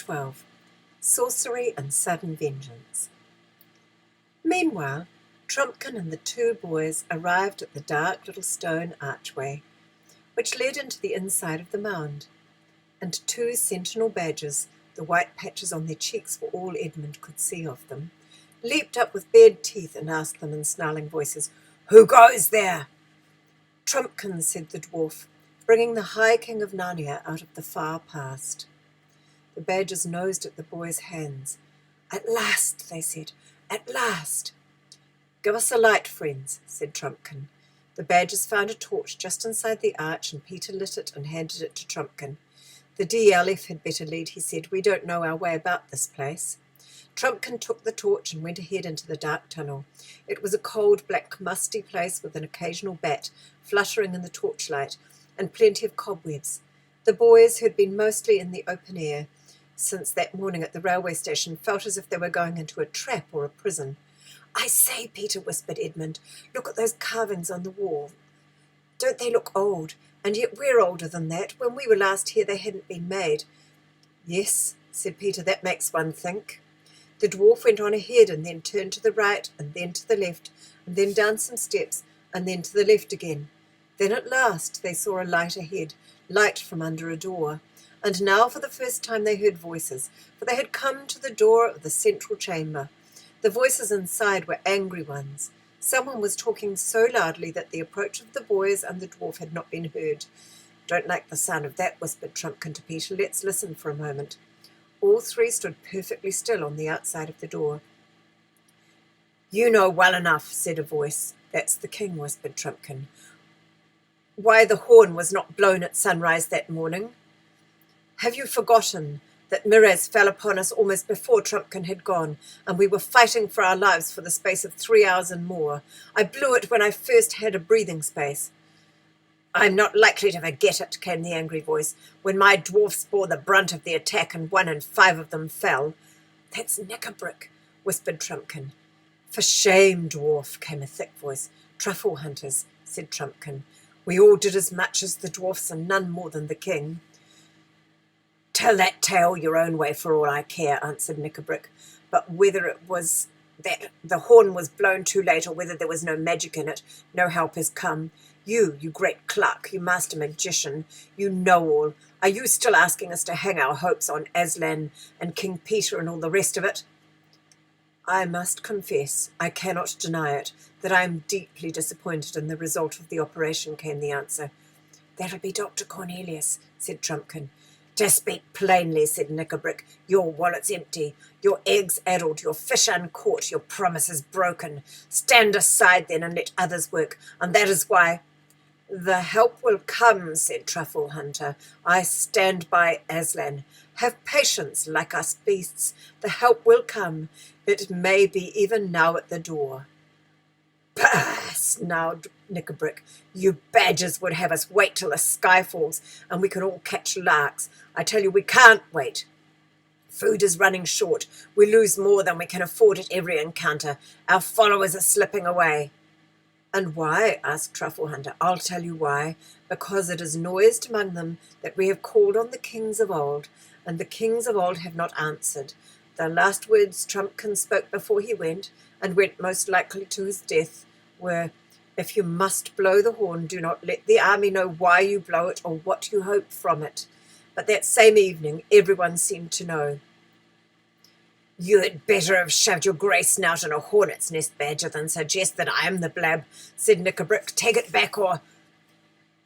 12. Sorcery and Sudden Vengeance. Meanwhile, Trumpkin and the two boys arrived at the dark little stone archway, which led into the inside of the mound, and two sentinel badgers, the white patches on their cheeks were all Edmund could see of them, leaped up with bared teeth and asked them in snarling voices, "Who goes there?" "Trumpkin," said the dwarf, bringing the High King of Narnia out of the far past. The badgers nosed at the boys' hands. "At last," they said, "at last." "Give us a light, friends," said Trumpkin. The badgers found a torch just inside the arch, and Peter lit it and handed it to Trumpkin. "The DLF had better lead," he said. "We don't know our way about this place." Trumpkin took the torch and went ahead into the dark tunnel. It was a cold, black, musty place with an occasional bat fluttering in the torchlight and plenty of cobwebs. The boys, who had been mostly in the open air since that morning at the railway station, felt as if they were going into a trap or a prison. "I say, Peter," whispered Edmund, "look at those carvings on the wall. Don't they look old? And yet we're older than that. When we were last here they hadn't been made." "Yes," said Peter, "that makes one think." The dwarf went on ahead and then turned to the right and then to the left and then down some steps and then to the left again. Then at last they saw a light ahead, light from under a door. And now for the first time they heard voices, for they had come to the door of the central chamber. The voices inside were angry ones. Someone was talking so loudly that the approach of the boys and the dwarf had not been heard. "Don't like the sound of that," whispered Trumpkin to Peter. "Let's listen for a moment." All three stood perfectly still on the outside of the door. "You know well enough," said a voice. "That's the king," whispered Trumpkin. "Why the horn was not blown at sunrise that morning. Have you forgotten that Miraz fell upon us almost before Trumpkin had gone, and we were fighting for our lives for the space of 3 hours and more? I blew it when I first had a breathing space." "I'm not likely to forget it," came the angry voice, "when my dwarfs bore the brunt of the attack and 1 in 5 of them fell." "That's Knickerbrick," whispered Trumpkin. "For shame, dwarf," came a thick voice. "Truffle hunters," said Trumpkin. "We all did as much as the dwarfs and none more than the king." "Tell that tale your own way for all I care," answered Knickerbrick. "But whether it was that the horn was blown too late or whether there was no magic in it, no help has come. You great clerk, you master magician, you know all. Are you still asking us to hang our hopes on Aslan and King Peter and all the rest of it?" "I must confess, I cannot deny it, that I am deeply disappointed in the result of the operation," came the answer. "That'll be Dr. Cornelius," said Trumpkin. "To speak plainly," said Knickerbrick, "your wallet's empty, your eggs addled, your fish uncaught, your promises broken. Stand aside then and let others work, and that is why—" "The help will come," said Truffle Hunter. "I stand by Aslan. Have patience, like us beasts. The help will come. It may be even now at the door." "Bah!" snarled Knickerbrick. "You badgers would have us wait till the sky falls and we can all catch larks. I tell you we can't wait. Food is running short. We lose more than we can afford at every encounter. Our followers are slipping away." "And why?" asked Truffle Hunter. "I'll tell you why. Because it is noised among them that we have called on the kings of old, and the kings of old have not answered. The last words Trumpkin spoke before he went, and went most likely to his death, were, 'If you must blow the horn, do not let the army know why you blow it or what you hope from it.' But that same evening everyone seemed to know." "You had better have shoved your grey snout in a hornet's nest, Badger, than suggest that I am the blab," said Knickerbrick. "Take it back or—"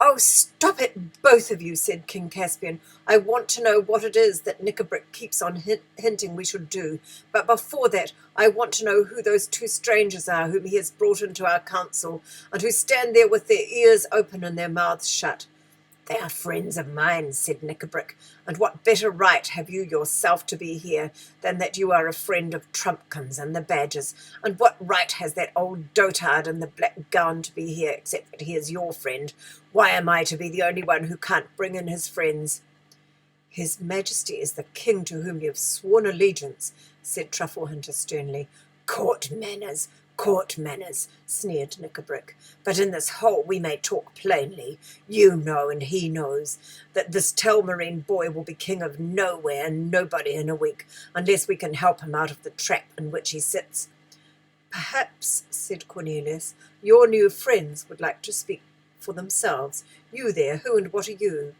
"Oh, stop it, both of you," said King Caspian. "I want to know what it is that Knickerbrick keeps on hinting we should do. But before that, I want to know who those two strangers are whom he has brought into our council, and who stand there with their ears open and their mouths shut." "They are friends of mine," said Knickerbrick. "And what better right have you yourself to be here than that you are a friend of Trumpkin's and the Badgers? And what right has that old dotard in the black gown to be here, except that he is your friend? Why am I to be the only one who can't bring in his friends?" "His Majesty is the king to whom you have sworn allegiance," said Truffle Hunter sternly. "Court manners, Court manners, sneered Knickerbrick. But in this hole we may talk plainly. You know, and he knows, that this Telmarine boy will be king of nowhere and nobody in a week, unless we can help him out of the trap in which he sits. Perhaps, said Cornelius, your new friends would like to speak for themselves. You there, who and what are you?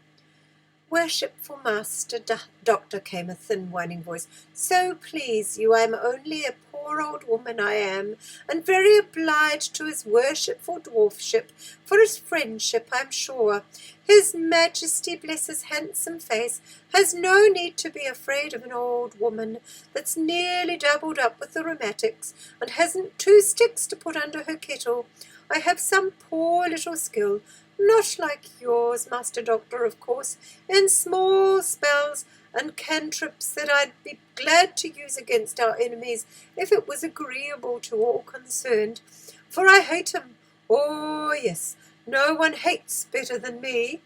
Worshipful Master Doctor, came a thin whining voice. So please you, I am only a poor old woman, I am, and very obliged to his worshipful dwarfship for his friendship, I'm sure. His Majesty, bless his handsome face, has no need to be afraid of an old woman that's nearly doubled up with the rheumatics and hasn't 2 sticks to put under her kettle. I have some poor little skill, not like yours, Master Doctor, of course, in small spells and cantrips that I'd be glad to use against our enemies if it was agreeable to all concerned, for I hate 'em. Oh, yes, no one hates better than me.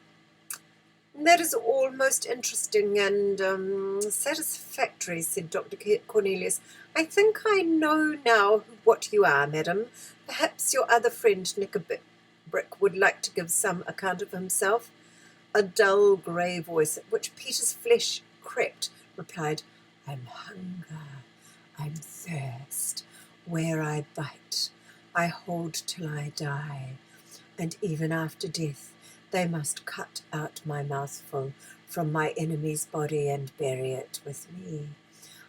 That is all most interesting and satisfactory, said Dr. Cornelius. I think I know now what you are, madam. Perhaps your other friend Knickerbrick would like to give some account of himself. A dull grey voice, at which Peter's flesh crept, replied, I'm hunger, I'm thirst. Where I bite, I hold till I die, and even after death they must cut out my mouthful from my enemy's body and bury it with me.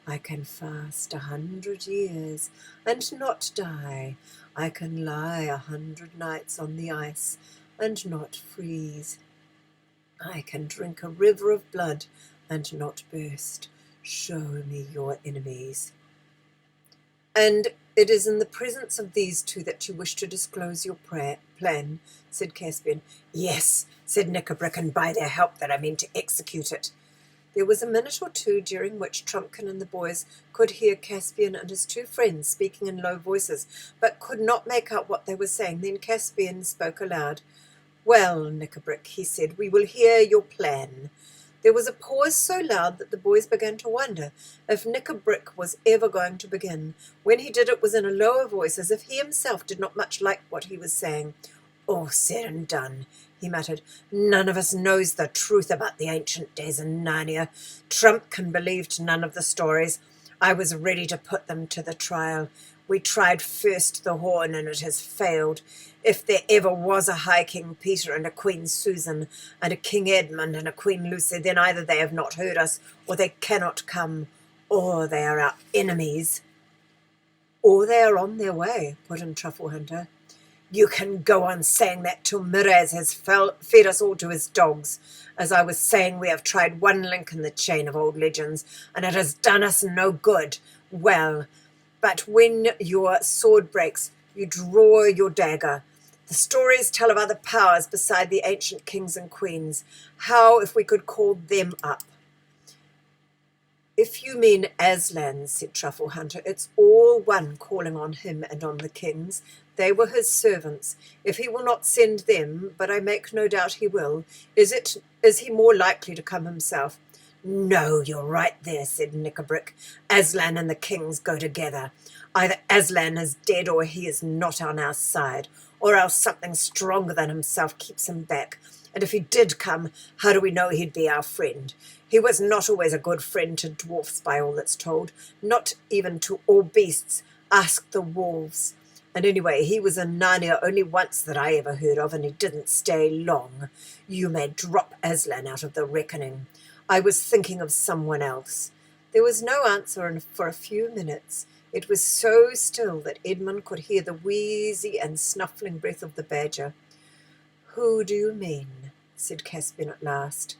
I can fast 100 years and not die. I can lie 100 nights on the ice and not freeze. I can drink a river of blood and not burst. Show me your enemies. And it is in the presence of these 2 that you wish to disclose your plan, said Caspian. Yes, said Knickerbrick, and by their help that I mean to execute it. There was a minute or 2 during which Trumpkin and the boys could hear Caspian and his 2 friends speaking in low voices, but could not make out what they were saying. Then Caspian spoke aloud. Well, Knickerbrick, he said, we will hear your plan. There was a pause so loud that the boys began to wonder if Knickerbrick was ever going to begin. When he did, it was in a lower voice, as if he himself did not much like what he was saying. All said and done, he muttered. None of us knows the truth about the ancient days in Narnia. Trumpkin believed none of the stories. I was ready to put them to the trial. We tried first the horn, and it has failed. If there ever was a High King Peter and a Queen Susan and a King Edmund and a Queen Lucy, then either they have not heard us, or they cannot come, or they are our enemies. Or they are on their way, put in Trufflehunter. You can go on saying that till Miraz has fed us all to his dogs. As I was saying, we have tried one link in the chain of old legends, and it has done us no good. Well, but when your sword breaks, you draw your dagger. The stories tell of other powers beside the ancient kings and queens. How if we could call them up? If you mean Aslan, said Trufflehunter, it's all one calling on him and on the kings. They were his servants. If he will not send them, but I make no doubt he will, is he more likely to come himself? No, you're right there, said Knickerbrick. Aslan and the kings go together. Either Aslan is dead or he is not on our side, or else something stronger than himself keeps him back. And if he did come, how do we know he'd be our friend? He was not always a good friend to dwarfs, by all that's told, not even to all beasts. Ask the wolves. And anyway, he was in Narnia only once that I ever heard of, and he didn't stay long. You may drop Aslan out of the reckoning. I was thinking of someone else. There was no answer for a few minutes. It was so still that Edmund could hear the wheezy and snuffling breath of the badger. Who do you mean? Said Caspian at last.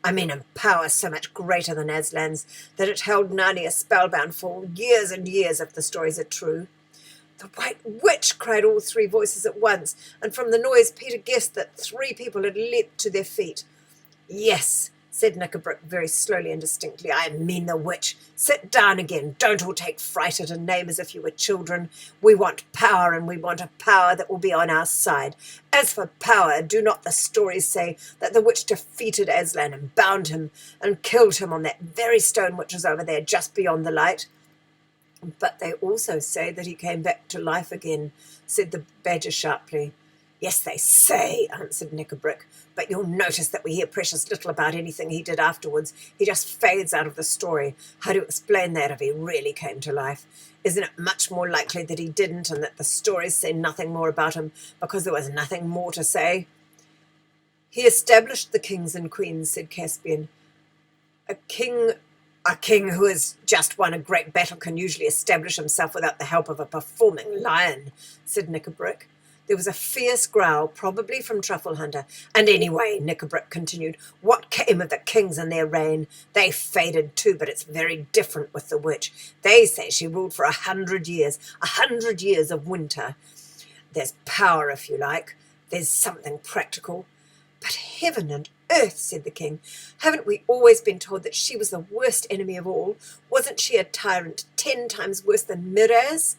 I mean in power so much greater than Aslan's that it held Narnia spellbound for years and years, if the stories are true. The White Witch! Cried all 3 voices at once, and from the noise Peter guessed that 3 people had leapt to their feet. Yes, said Knickerbrick very slowly and distinctly, I mean the witch. Sit down again. Don't all take fright at a name as if you were children. We want power, and we want a power that will be on our side. As for power, do not the stories say that the witch defeated Aslan and bound him and killed him on that very stone which is over there just beyond the light? But they also say that he came back to life again, said the badger sharply. Yes, they say, answered Knickerbrick, but you'll notice that we hear precious little about anything he did afterwards. He just fades out of the story. How do you explain that if he really came to life? Isn't it much more likely that he didn't and that the stories say nothing more about him because there was nothing more to say? He established the kings and queens, said Caspian. A king who has just won a great battle can usually establish himself without the help of a performing lion, said Knickerbrick. There was a fierce growl, probably from Truffle Hunter. And anyway, Knickerbrick continued, what came of the kings in their reign? They faded too, but it's very different with the witch. They say she ruled for 100 years, 100 years of winter. There's power, if you like. There's something practical. But heaven and earth, said the king, haven't we always been told that she was the worst enemy of all? Wasn't she a tyrant 10 times worse than Miraz?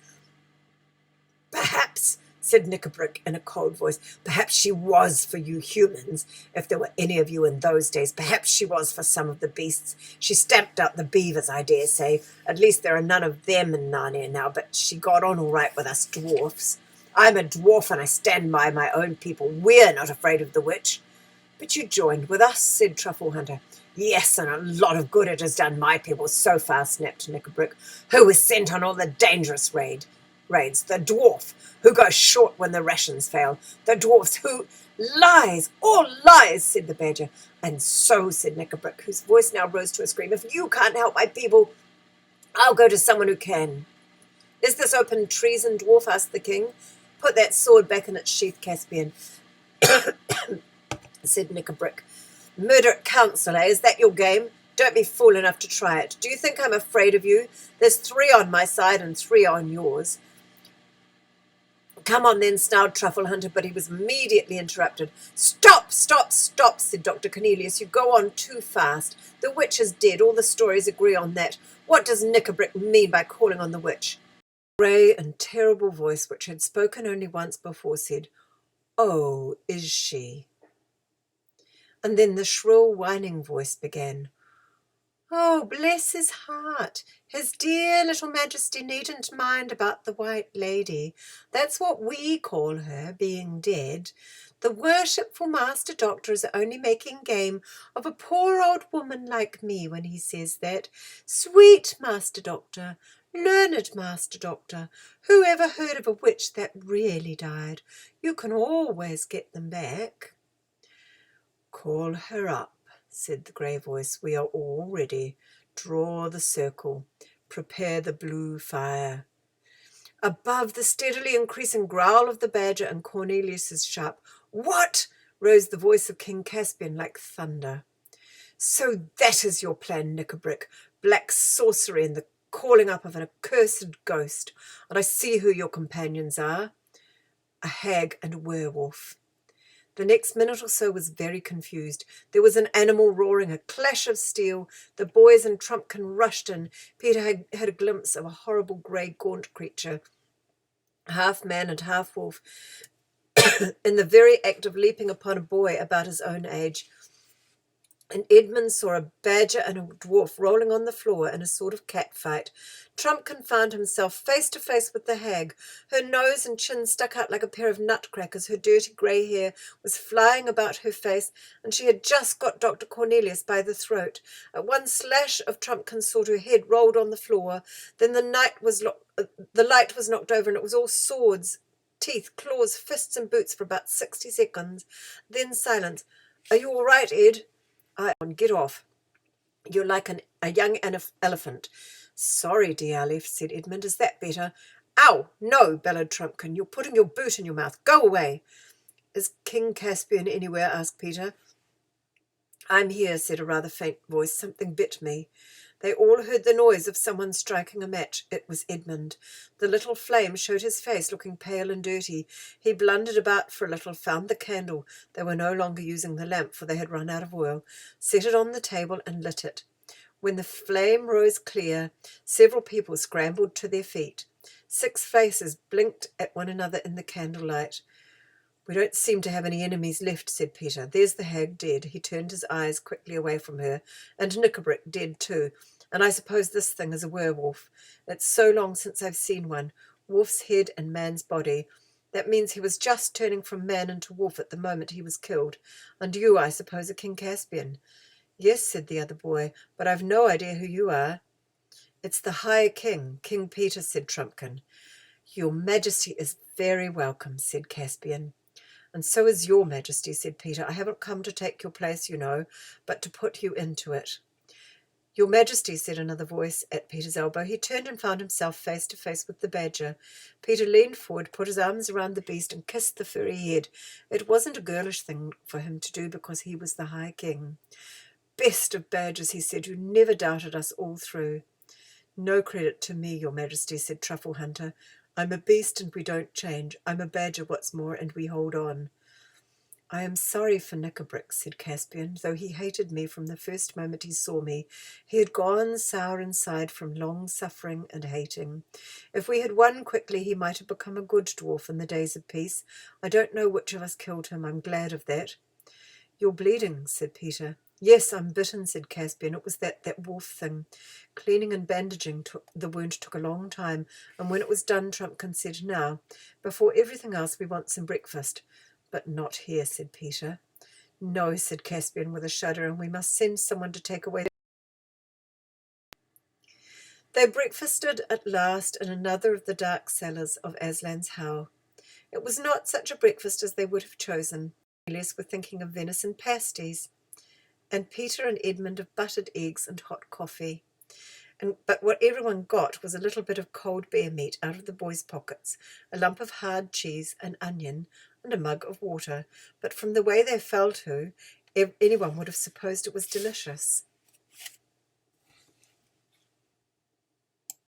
Perhaps, said Knickerbrick in a cold voice, perhaps she was for you humans, if there were any of you in those days. Perhaps she was for some of the beasts. She stamped out the beavers, I dare say. At least there are none of them in Narnia now, but she got on all right with us dwarfs. I'm a dwarf and I stand by my own people. We're not afraid of the witch. But you joined with us, said Truffle Hunter. Yes, and a lot of good it has done my people so far, snapped Knickerbrick, who was sent on all the dangerous raids. The dwarf who goes short when the rations fail. The dwarfs who... Lies, all lies, said the badger. And so, said Knickerbrick, whose voice now rose to a scream, if you can't help my people, I'll go to someone who can. Is this open treason, dwarf? Asked the king. Put that sword back in its sheath, Caspian, said Knickerbrick. Murder at council, eh? Is that your game? Don't be fool enough to try it. Do you think I'm afraid of you? There's 3 on my side and 3 on yours. Come on then, snarled Truffle Hunter, but he was immediately interrupted. Stop, stop, stop, said Dr. Cornelius. You go on too fast. The witch is dead. All the stories agree on that. What does Knickerbrick mean by calling on the witch? A grey and terrible voice, which had spoken only once before, said, Oh, is she? And then the shrill whining voice began. Oh, bless his heart. His dear little majesty needn't mind about the white lady. That's what we call her, being dead. The worshipful master doctor is only making game of a poor old woman like me when he says that. Sweet master doctor, learned master doctor, who ever heard of a witch that really died? You can always get them back. Call her up, said the grey voice. We are all ready. Draw the circle. Prepare the blue fire. Above the steadily increasing growl of the badger and Cornelius's sharp "What?" rose the voice of King Caspian like thunder. So that is your plan, Knickerbrick. Black sorcery and the calling up of an accursed ghost. And I see who your companions are. A hag and a werewolf. The next minute or so was very confused. There was an animal roaring, a clash of steel. The boys and Trumpkin rushed in. Peter had a glimpse of a horrible grey gaunt creature, half man and half wolf, in the very act of leaping upon a boy about his own age. And Edmund saw a badger and a dwarf rolling on the floor in a sort of cat fight. Trumpkin found himself face to face with the hag. Her nose and chin stuck out like a pair of nutcrackers. Her dirty grey hair was flying about her face, and she had just got Dr. Cornelius by the throat. At one slash of Trumpkin's sword, her head rolled on the floor. Then the light was knocked over, and it was all swords, teeth, claws, fists, and boots for about 60 seconds. Then silence. Are you all right, Ed? Get off. You're like a young elephant. Sorry, dear Aleph, said Edmund. Is that better? Ow! No, bellowed Trumpkin. You're putting your boot in your mouth. Go away. Is King Caspian anywhere? Asked Peter. I'm here, said a rather faint voice. Something bit me. They all heard the noise of someone striking a match. It was Edmund. The little flame showed his face, looking pale and dirty. He blundered about for a little, found the candle. They were no longer using the lamp, for they had run out of oil, set it on the table and lit it. When the flame rose clear, several people scrambled to their feet. 6 faces blinked at one another in the candlelight. We don't seem to have any enemies left, said Peter. There's the hag dead. He turned his eyes quickly away from her. And Knickerbrick dead too. And I suppose this thing is a werewolf. It's so long since I've seen one. Wolf's head and man's body. That means he was just turning from man into wolf at the moment he was killed. And you, I suppose, are King Caspian. Yes, said the other boy, but I've no idea who you are. It's the High King, King Peter, said Trumpkin. Your Majesty is very welcome, said Caspian. And so is your Majesty, said Peter. I haven't come to take your place, you know, but to put you into it. Your Majesty, said another voice at Peter's elbow. He turned and found himself face to face with the badger. Peter leaned forward, put his arms around the beast, and kissed the furry head. It wasn't a girlish thing for him to do because he was the High King. Best of badgers, he said, you never doubted us all through. No credit to me, your Majesty, said Truffle Hunter. I'm a beast and we don't change. I'm a badger, what's more, and we hold on. I am sorry for Knickerbrick, said Caspian, though he hated me from the first moment he saw me. He had gone sour inside from long suffering and hating. If we had won quickly, he might have become a good dwarf in the days of peace. I don't know which of us killed him. I'm glad of that. You're bleeding, said Peter. Yes, I'm bitten, said Caspian. It was that wolf thing. Cleaning and bandaging the wound took a long time, and when it was done, Trumpkin said, Now, before everything else, we want some breakfast. But not here, said Peter. No, said Caspian with a shudder, and we must send someone to take away. They breakfasted at last in another of the dark cellars of Aslan's Howe. It was not such a breakfast as they would have chosen. Less were thinking of venison pasties, and Peter and Edmund of buttered eggs and hot coffee. But what everyone got was a little bit of cold bear meat out of the boys' pockets, a lump of hard cheese, an onion, and a mug of water. But from the way they fell to, anyone would have supposed it was delicious.